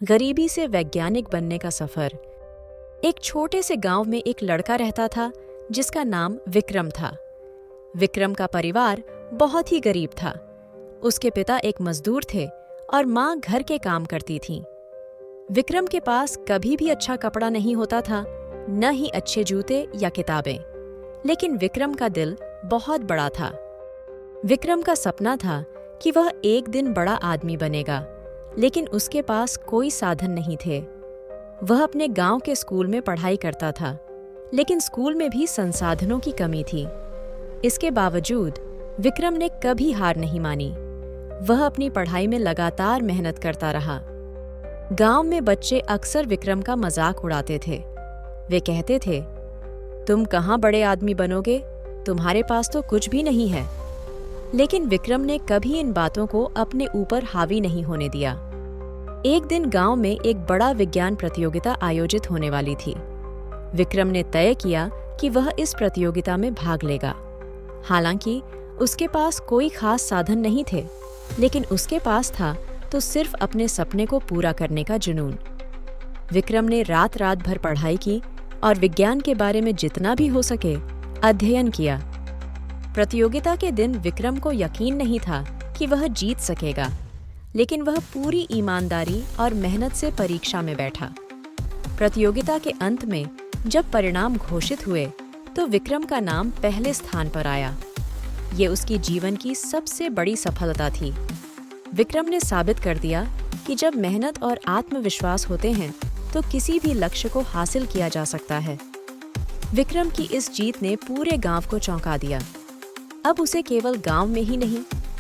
गरीबी से वैज्ञानिक बनने का सफर। एक छोटे से गांव में एक लड़का रहता था जिसका नाम विक्रम था। विक्रम का परिवार बहुत ही गरीब था। उसके पिता एक मजदूर थे और माँ घर के काम करती थीं। विक्रम के पास कभी भी अच्छा कपड़ा नहीं होता था, न ही अच्छे जूते या किताबें। लेकिन विक्रम का दिल बहुत बड़ा था। विक्रम का सपना था कि वह एक दिन बड़ा आदमी बनेगा, लेकिन उसके पास कोई साधन नहीं थे। वह अपने गांव के स्कूल में पढ़ाई करता था, लेकिन स्कूल में भी संसाधनों की कमी थी। इसके बावजूद विक्रम ने कभी हार नहीं मानी। वह अपनी पढ़ाई में लगातार मेहनत करता रहा। गांव में बच्चे अक्सर विक्रम का मजाक उड़ाते थे। वे कहते थे, तुम कहाँ बड़े आदमी बनोगे, तुम्हारे पास तो कुछ भी नहीं है। लेकिन विक्रम ने कभी इन बातों को अपने ऊपर हावी नहीं होने दिया। एक दिन गांव में एक बड़ा विज्ञान प्रतियोगिता आयोजित होने वाली थी। विक्रम ने तय किया कि वह इस प्रतियोगिता में भाग लेगा। हालांकि उसके पास कोई खास साधन नहीं थे, लेकिन उसके पास था तो सिर्फ अपने सपने को पूरा करने का जुनून। विक्रम ने रात रात भर पढ़ाई की और विज्ञान के बारे में जितना भी हो सके अध्ययन किया। प्रतियोगिता के दिन विक्रम को यकीन नहीं था कि वह जीत सकेगा, लेकिन वह पूरी ईमानदारी और मेहनत से परीक्षा में बैठा। प्रतियोगिता के अंत में जब परिणाम घोषित हुए तो विक्रम का नाम पहले स्थान पर आया। ये उसकी जीवन की सबसे बड़ी सफलता थी। विक्रम ने साबित कर दिया कि जब मेहनत और आत्मविश्वास होते हैं तो किसी भी लक्ष्य को हासिल किया जा सकता है। विक्रम की इस जीत ने पूरे गांव को चौंका दिया। अब उसे केवल गांव में ही नहीं,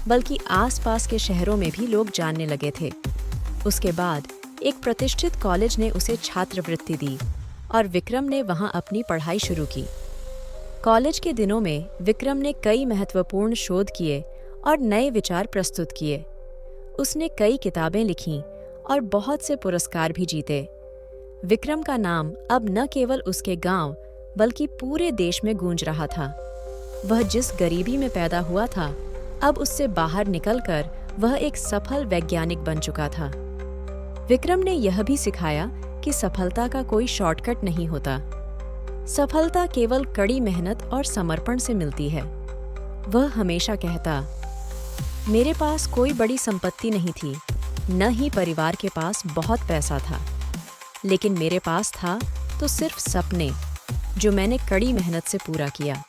बल्कि आसपास के शहरों में भी लोग जानने लगे थे। उसके बाद एक प्रतिष्ठित कॉलेज ने उसे छात्रवृत्ति दी और विक्रम ने वहां अपनी पढ़ाई शुरू की। कॉलेज के दिनों में विक्रम ने कई महत्वपूर्ण शोध किए और नए विचार प्रस्तुत किए। उसने कई किताबें लिखीं और बहुत से पुरस्कार भी जीते। विक्रम का नाम अब न केवल उसके गांव बल्कि पूरे देश में गूंज रहा था। वह जिस गरीबी में पैदा हुआ था, अब उससे बाहर निकलकर वह एक सफल वैज्ञानिक बन चुका था। विक्रम ने यह भी सिखाया कि सफलता का कोई शॉर्टकट नहीं होता। सफलता केवल कड़ी मेहनत और समर्पण से मिलती है। वह हमेशा कहता, मेरे पास कोई बड़ी संपत्ति नहीं थी, न ही परिवार के पास बहुत पैसा था, लेकिन मेरे पास था तो सिर्फ सपने, जो मैंने कड़ी मेहनत से पूरा किया।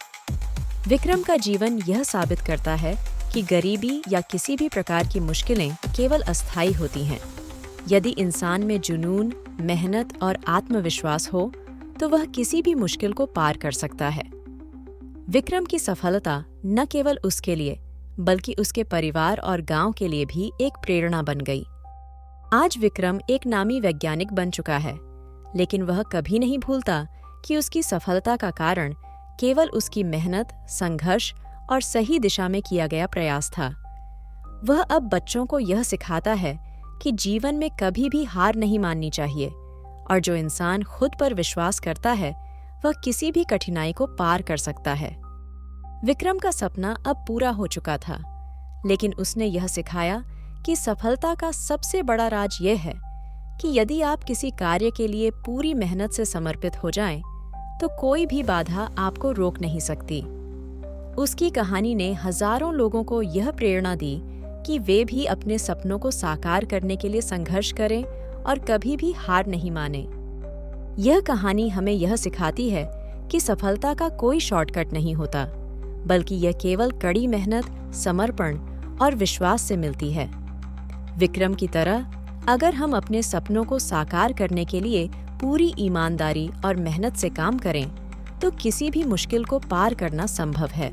विक्रम का जीवन यह साबित करता है कि गरीबी या किसी भी प्रकार की मुश्किलें केवल अस्थायी होती हैं। यदि इंसान में जुनून, मेहनत और आत्मविश्वास हो तो वह किसी भी मुश्किल को पार कर सकता है। विक्रम की सफलता न केवल उसके लिए बल्कि उसके परिवार और गांव के लिए भी एक प्रेरणा बन गई। आज विक्रम एक नामी वैज्ञानिक बन चुका है, लेकिन वह कभी नहीं भूलता कि उसकी सफलता का कारण केवल उसकी मेहनत, संघर्ष और सही दिशा में किया गया प्रयास था। वह अब बच्चों को यह सिखाता है कि जीवन में कभी भी हार नहीं माननी चाहिए और जो इंसान खुद पर विश्वास करता है वह किसी भी कठिनाई को पार कर सकता है। विक्रम का सपना अब पूरा हो चुका था, लेकिन उसने यह सिखाया कि सफलता का सबसे बड़ा राज यह है कि यदि आप किसी कार्य के लिए पूरी मेहनत से समर्पित हो जाएं, तो कोई भी बाधा आपको रोक नहीं सकती। उसकी कहानी ने हजारों लोगों को यह प्रेरणा दी कि वे भी अपने सपनों को साकार करने के लिए संघर्ष करें और कभी भी हार नहीं माने। यह कहानी हमें यह सिखाती है कि सफलता का कोई शॉर्टकट नहीं होता, बल्कि यह केवल कड़ी मेहनत, समर्पण और विश्वास से मिलती है। विक्रम की तरह अगर हम अपने सपनों को साकार करने के लिए पूरी ईमानदारी और मेहनत से काम करें, तो किसी भी मुश्किल को पार करना संभव है।